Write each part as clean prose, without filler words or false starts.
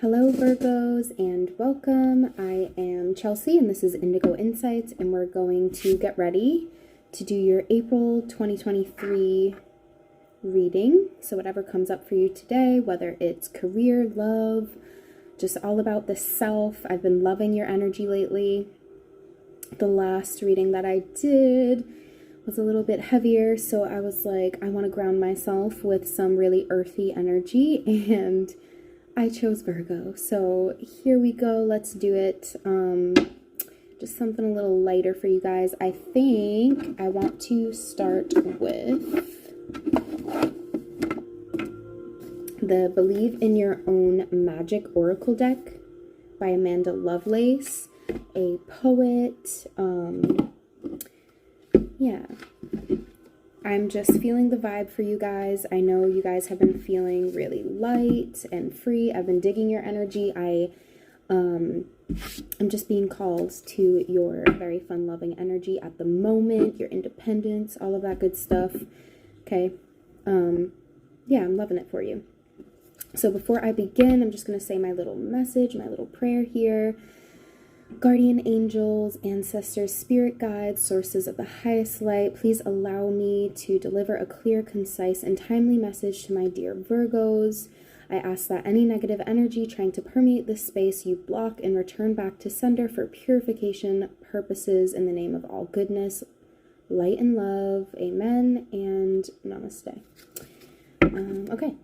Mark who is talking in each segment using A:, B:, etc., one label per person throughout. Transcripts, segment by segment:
A: Hello Virgos and welcome. I am Chelsea and this is Indigo Insights, and we're going to get ready to do your April 2023 reading. So whatever comes up for you today, whether it's career, love, just all about the self. I've been loving your energy lately. The last reading that I did was a little bit heavier, so I was like, I want to ground myself with some really earthy energy, and I chose Virgo. So here we go. Let's do it. Just something a little lighter for you guys. I think I want to start with the Believe in Your Own Magic Oracle deck by Amanda Lovelace, a poet. Yeah. I'm just feeling the vibe for you guys. I know you guys have been feeling really light and free. I've been digging your energy. I'm just being called to your very fun, loving energy at the moment, your independence, all of that good stuff. Okay. Yeah, I'm loving it for you. So before I begin, I'm just going to say my little message, my little prayer here. Guardian angels, ancestors, spirit guides, sources of the highest light, please allow me to deliver a clear, concise, and timely message to my dear Virgos. I ask that any negative energy trying to permeate this space you block and return back to sender for purification purposes in the name of all goodness, light, and love. Amen and namaste. Okay.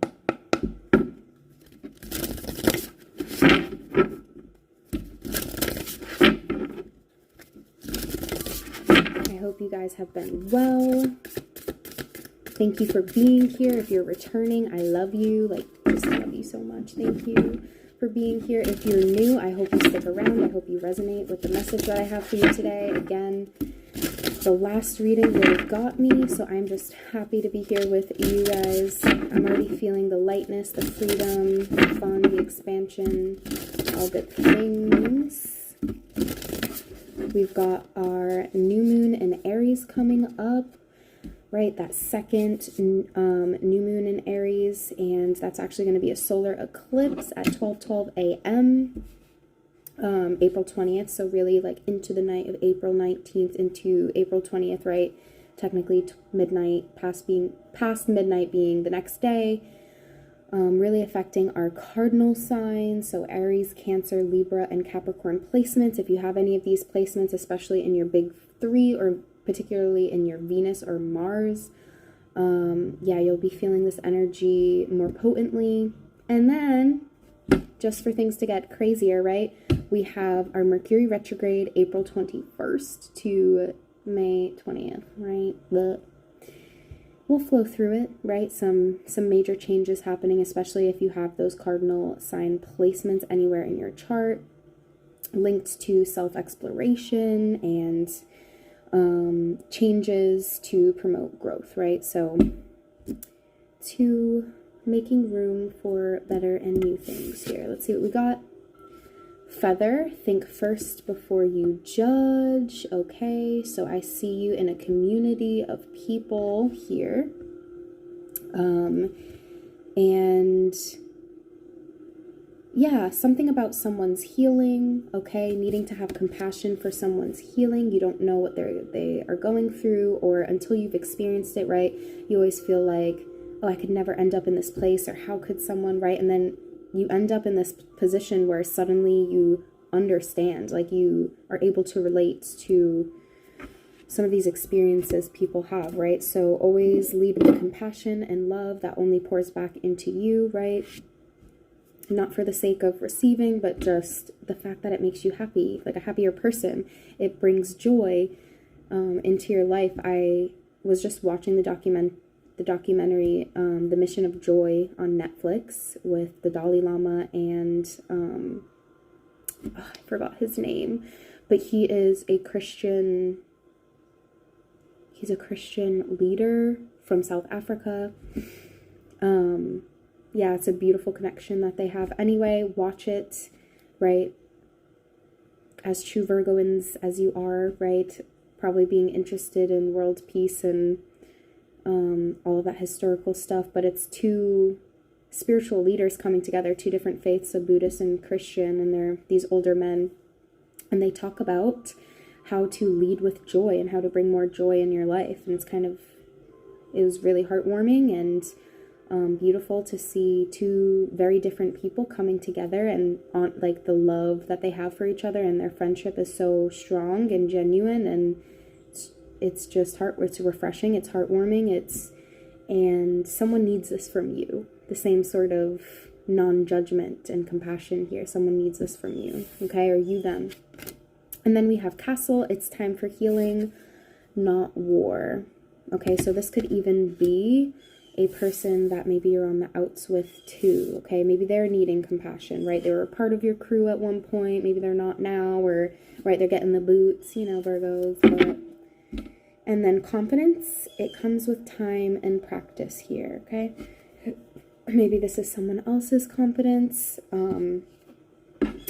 A: I hope you guys have been well. Thank you for being here. If you're returning, I love you. Like, just love you so much. Thank you for being here. If you're new, I hope you stick around. I hope you resonate with the message that I have for you today. Again, the last reading really got me, so I'm just happy to be here with you guys. I'm already feeling the lightness, the freedom, the fun, the expansion, all good things. We've got our new moon in Aries coming up, right? That second new moon in Aries, and that's actually going to be a solar eclipse at 12:12 a.m. April 20th, so really like into the night of April 19th into April 20th, right? Technically midnight, past midnight being the next day. Really affecting our cardinal signs, so Aries, Cancer, Libra, and Capricorn placements. If you have any of these placements, especially in your big three or particularly in your Venus or Mars, yeah, you'll be feeling this energy more potently. And then, just for things to get crazier, right, we have our Mercury retrograde April 21st to May 20th, right? We'll flow through it, right? Some major changes happening, especially if you have those cardinal sign placements anywhere in your chart, linked to self-exploration and changes to promote growth, right? So to making room for better and new things here. Let's see what we got. Feather, think first before you judge. Okay, so I see you in a community of people here. And yeah, something about someone's healing, okay? Needing to have compassion for someone's healing. You don't know what they are going through, or until you've experienced it, right? You always feel like, oh, I could never end up in this place, or how could someone, right? And then you end up in this position where suddenly you understand, like you are able to relate to some of these experiences people have, right? So always lead with compassion and love that only pours back into you, right? Not for the sake of receiving, but just the fact that it makes you happy, like a happier person. It brings joy into your life. I was just watching the documentary, The Mission of Joy on Netflix with the Dalai Lama and, I forgot his name, but he is a Christian, he's a Christian leader from South Africa. Yeah, it's a beautiful connection that they have. Anyway, watch it, right? As true Virgoans as you are, right? Probably being interested in world peace and all of that historical stuff, but it's two spiritual leaders coming together, two different faiths, so Buddhist and Christian, and they're these older men, and they talk about how to lead with joy and how to bring more joy in your life. And it was really heartwarming and beautiful to see two very different people coming together, and on like the love that they have for each other, and their friendship is so strong and genuine, and it's just it's refreshing, it's heartwarming, and someone needs this from you. The same sort of non-judgment and compassion here. Someone needs this from you, okay? Or you them. And then we have Castle. It's time for healing, not war. Okay, so this could even be a person that maybe you're on the outs with too, okay? Maybe they're needing compassion, right? They were a part of your crew at one point. Maybe they're not now, or, right, they're getting the boots, you know, Virgos. But... And then confidence, it comes with time and practice here, okay? Maybe this is someone else's confidence.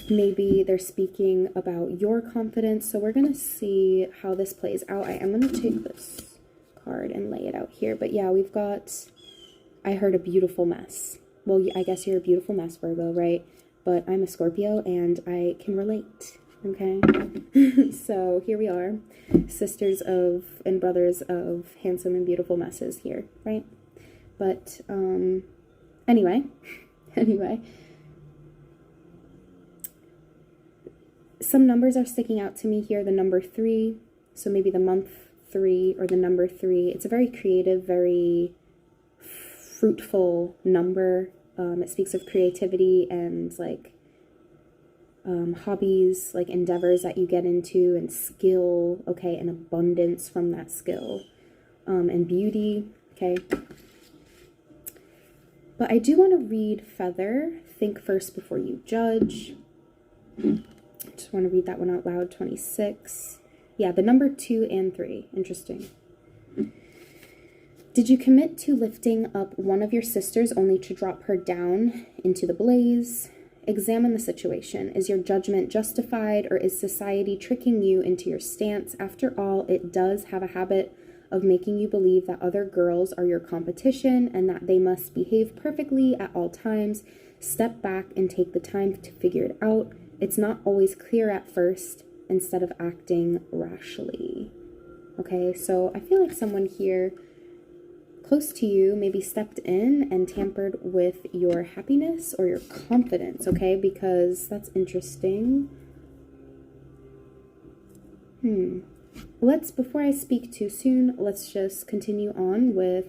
A: Maybe they're speaking about your confidence. So we're going to see how this plays out. I am going to take this card and lay it out here. But yeah, we've got, I heard a beautiful mess. Well, I guess you're a beautiful mess, Virgo, right? But I'm a Scorpio and I can relate, okay? So here we are, sisters of and brothers of handsome and beautiful messes here, right? But anyway, some numbers are sticking out to me here. The number 3, so maybe the month 3 or the number 3. It's a very creative, very fruitful number. It speaks of creativity and like hobbies, like endeavors that you get into, and skill, okay, and abundance from that skill, and beauty, okay. But I do want to read Feather, think first before you judge. Just want to read that one out loud. 26. Yeah, the number 2 and 3. Interesting. Did you commit to lifting up one of your sisters only to drop her down into the blaze? Examine the situation. Is your judgment justified, or is society tricking you into your stance? After all, it does have a habit of making you believe that other girls are your competition and that they must behave perfectly at all times. Step back and take the time to figure it out. It's not always clear at first, instead of acting rashly. Okay, so I feel like someone here close to you maybe stepped in and tampered with your happiness or your confidence, okay? Because that's interesting. Before I speak too soon, let's just continue on with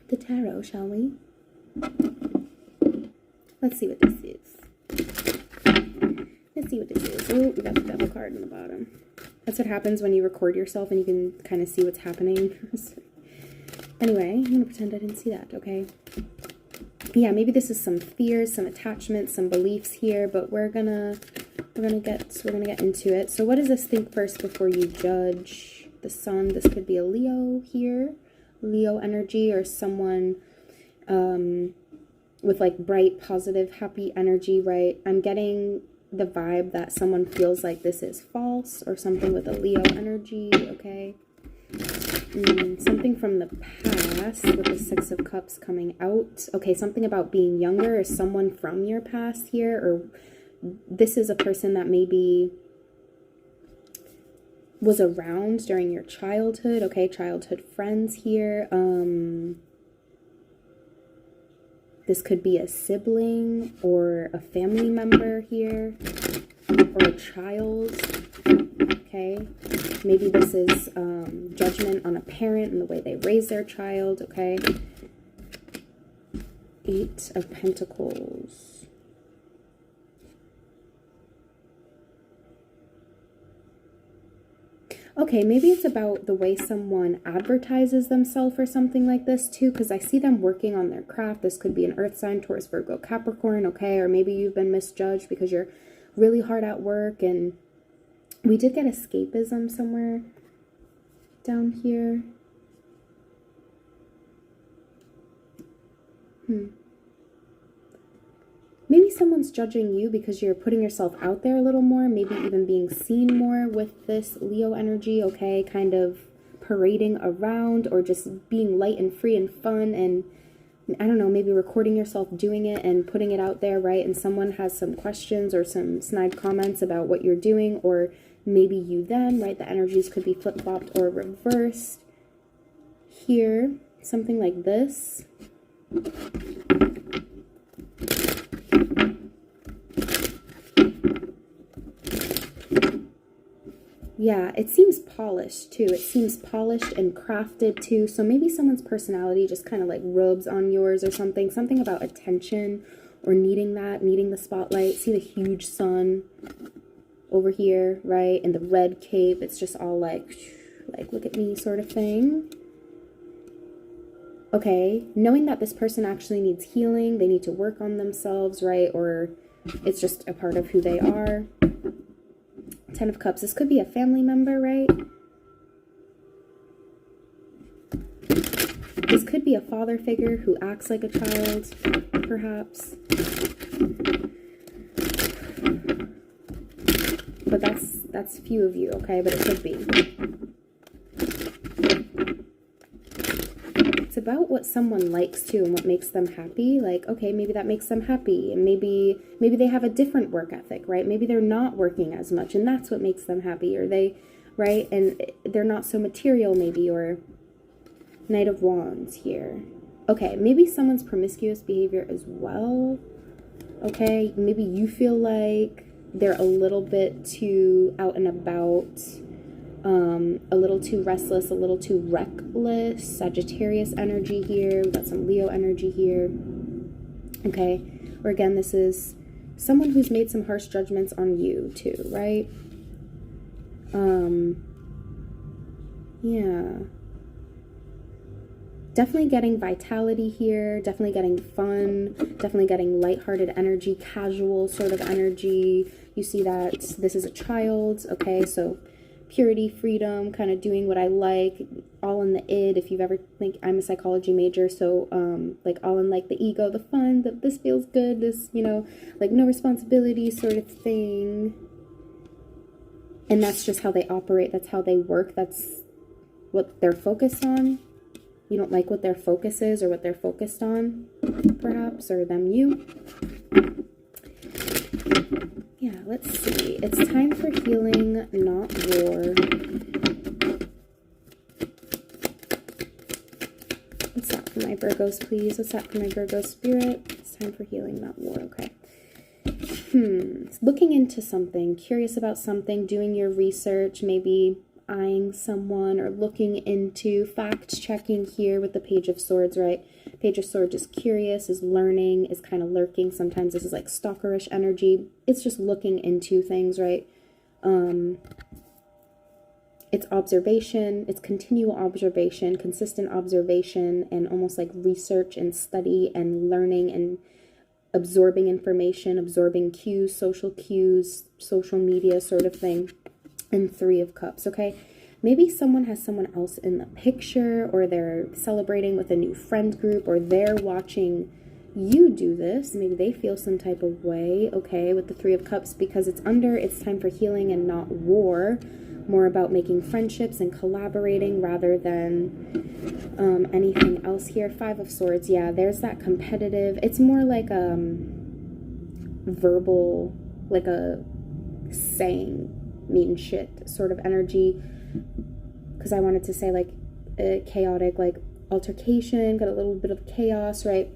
A: the tarot, shall we? Let's see what this is. Let's see what this is. Oh, we got the devil card in the bottom. That's what happens when you record yourself and you can kind of see what's happening. Anyway, I'm going to pretend I didn't see that, okay? Yeah, maybe this is some fears, some attachments, some beliefs here, but we're gonna get into it. So what does this think first before you judge? The Sun, this could be a Leo here. Leo energy, or someone with like bright, positive, happy energy, right? I'm getting the vibe that someone feels like this is false, or something with a Leo energy, okay? Something from the past with the 6 of Cups coming out. Okay, something about being younger, or someone from your past here, or this is a person that maybe was around during your childhood, okay? Childhood friends here. This could be a sibling or a family member here, or a child, okay? Maybe this is judgment on a parent and the way they raise their child, okay? 8 of Pentacles. Okay, maybe it's about the way someone advertises themselves or something like this too, because I see them working on their craft. This could be an earth sign, Taurus, Virgo, Capricorn, okay? Or maybe you've been misjudged because you're really hard at work. And we did get escapism somewhere down here. Maybe someone's judging you because you're putting yourself out there a little more, maybe even being seen more with this Leo energy, okay? Kind of parading around or just being light and free and fun, and I don't know, maybe recording yourself doing it and putting it out there, right? And someone has some questions or some snide comments about what you're doing, or maybe you them, right? The energies could be flip-flopped or reversed. Here, something like this. Yeah, it seems polished too. It seems polished and crafted too. So maybe someone's personality just kind of like rubs on yours or something. Something about attention or needing that, needing the spotlight. See the huge sun over here, right? And the red cape. It's just all like look at me sort of thing. Okay, knowing that this person actually needs healing. They need to work on themselves, right? Or it's just a part of who they are. 10 of Cups. This could be a family member, right? This could be a father figure who acts like a child, perhaps. But that's few of you, okay? But it could be. It's about what someone likes too and what makes them happy. Like, okay, maybe that makes them happy, and maybe they have a different work ethic, right? Maybe they're not working as much and that's what makes them happy, or they, right? And they're not so material maybe, or Knight of Wands here. Okay, maybe someone's promiscuous behavior as well. Okay, maybe you feel like they're a little bit too out and about, a little too restless, a little too reckless. Sagittarius energy here. We've got some Leo energy here. Okay, or again, this is someone who's made some harsh judgments on you too, right? Yeah. Definitely getting vitality here, definitely getting fun, definitely getting lighthearted energy, casual sort of energy. You see that this is a child, okay? So purity, freedom, kind of doing what I like, all in the id. If you've ever, think, I'm a psychology major, so like all in like the ego, the fun, this feels good, this, you know, like no responsibility sort of thing. And that's just how they operate, that's how they work, that's what they're focused on. You don't like what their focus is or what they're focused on, perhaps, or them, you. Yeah, let's see. It's time for healing, not war. What's that for my Virgos, please? What's that for my Virgo spirit? It's time for healing, not war. Okay. Looking into something, curious about something, doing your research, maybe eyeing someone or looking into, fact-checking here with the Page of Swords, right? Page of Swords is curious, is learning, is kind of lurking. Sometimes this is like stalkerish energy. It's just looking into things, right? It's observation, it's continual observation, consistent observation, and almost like research and study and learning and absorbing information, absorbing cues, social media sort of thing. And 3 of Cups, okay? Maybe someone has someone else in the picture, or they're celebrating with a new friend group, or they're watching you do this. Maybe they feel some type of way, okay, with the 3 of Cups, because it's time for healing and not war. More about making friendships and collaborating rather than anything else here. 5 of Swords, yeah, there's that competitive. It's more like verbal, like a saying mean shit sort of energy, because I wanted to say like a chaotic like altercation, got a little bit of chaos, right?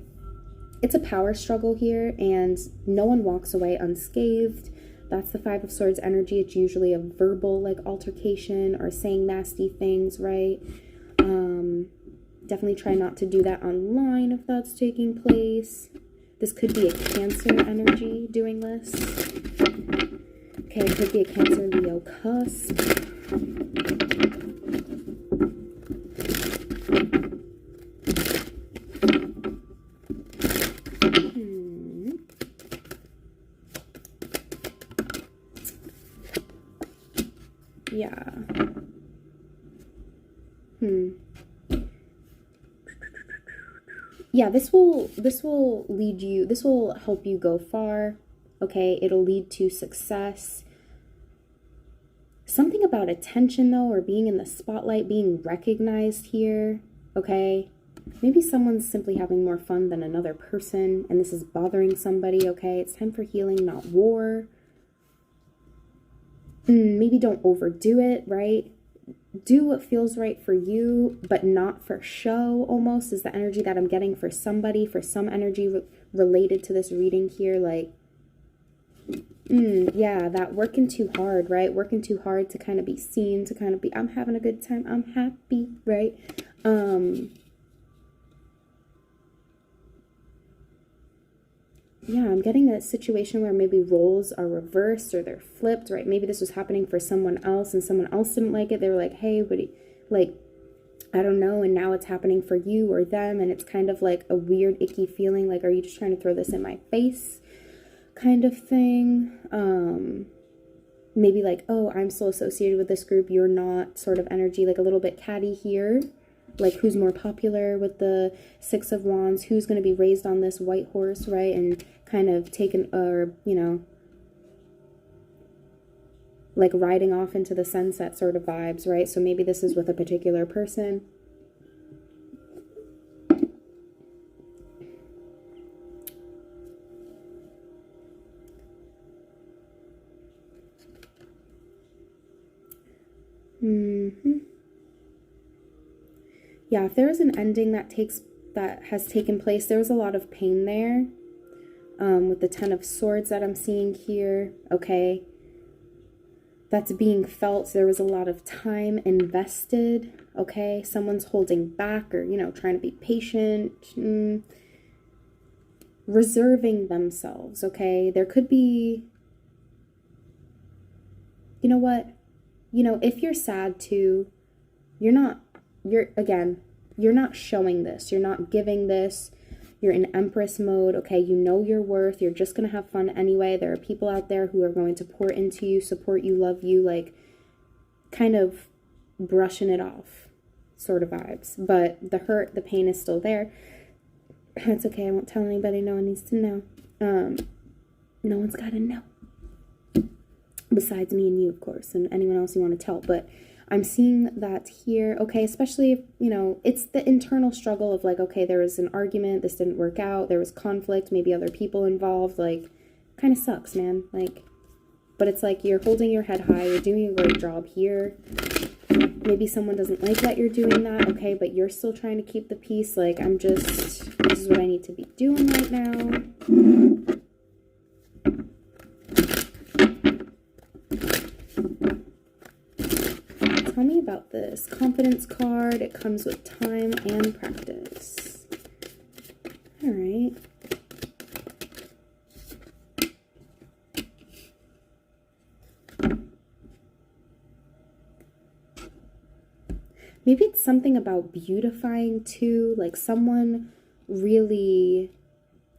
A: It's a power struggle here, and no one walks away unscathed. That's the 5 of Swords energy. It's usually a verbal like altercation or saying nasty things, right? Definitely try not to do that online if that's taking place. This could be a Cancer energy doing this. Okay, it could be a Cancer Leo cusp. Yeah. Yeah, this will lead you, this will help you go far. Okay, it'll lead to success. Something about attention, though, or being in the spotlight, being recognized here, okay? Maybe someone's simply having more fun than another person, and this is bothering somebody, okay? It's time for healing, not war. Maybe don't overdo it, right? Do what feels right for you, but not for show, almost, is the energy that I'm getting for somebody, for some energy related to this reading here, like, yeah, that working too hard, right? Working too hard to kind of be seen, to kind of be, I'm having a good time, I'm happy, right? Yeah, I'm getting a situation where maybe roles are reversed or they're flipped, right? Maybe this was happening for someone else and someone else didn't like it. They were like, hey, but like, I don't know. And now it's happening for you or them. And it's kind of like a weird, icky feeling. Like, are you just trying to throw this in my face kind of thing? Maybe like, oh, I'm still associated with this group. You're not, sort of energy, like a little bit catty here. Like, who's more popular with the Six of Wands? Who's going to be raised on this white horse, right? And kind of taken, or, you know, like riding off into the sunset sort of vibes, right? So maybe this is with a particular person. Yeah, if there was an ending that has taken place, there was a lot of pain there. With the Ten of Swords that I'm seeing here, okay? That's being felt. There was a lot of time invested, okay? Someone's holding back or, you know, trying to be patient, reserving themselves, okay? There could be, you know what? You know, if you're sad too, you're not showing this. You're not giving this. You're in Empress mode, okay? You know your worth. You're just going to have fun anyway. There are people out there who are going to pour into you, support you, love you, like kind of brushing it off sort of vibes. But the hurt, the pain is still there. That's okay. I won't tell anybody. No one needs to know. No one's got to know. Besides me and you, of course, and anyone else you want to tell. But I'm seeing that here, okay, especially if, you know, it's the internal struggle of like, okay, there was an argument, this didn't work out, there was conflict, maybe other people involved, like, kind of sucks, man, like, but it's like you're holding your head high, you're doing a great job here. Maybe someone doesn't like that you're doing that, okay, but you're still trying to keep the peace, like, this is what I need to be doing right now. Tell me about this confidence card. It comes with time and practice. All right. Maybe it's something about beautifying too, like someone really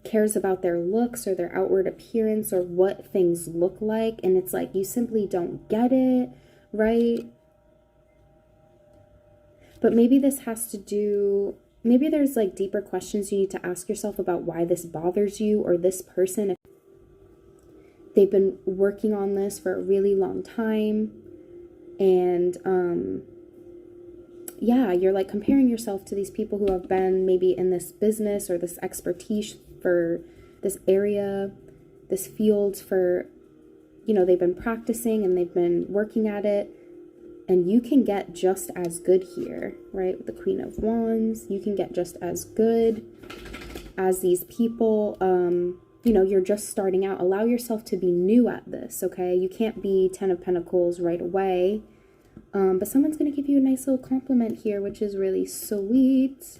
A: cares about their looks or their outward appearance or what things look like, and it's like you simply don't get it, right? But maybe this has to do, maybe there's like deeper questions you need to ask yourself about why this bothers you or this person. They've been working on this for a really long time. And yeah, you're like comparing yourself to these people who have been maybe in this business or this expertise for this area, this field for, you know, they've been practicing and they've been working at it. And you can get just as good here, right? With the Queen of Wands, you can get just as good as these people. You know, you're just starting out. Allow yourself to be new at this, okay? You can't be 10 of Pentacles right away. But someone's going to give you a nice little compliment here, which is really sweet.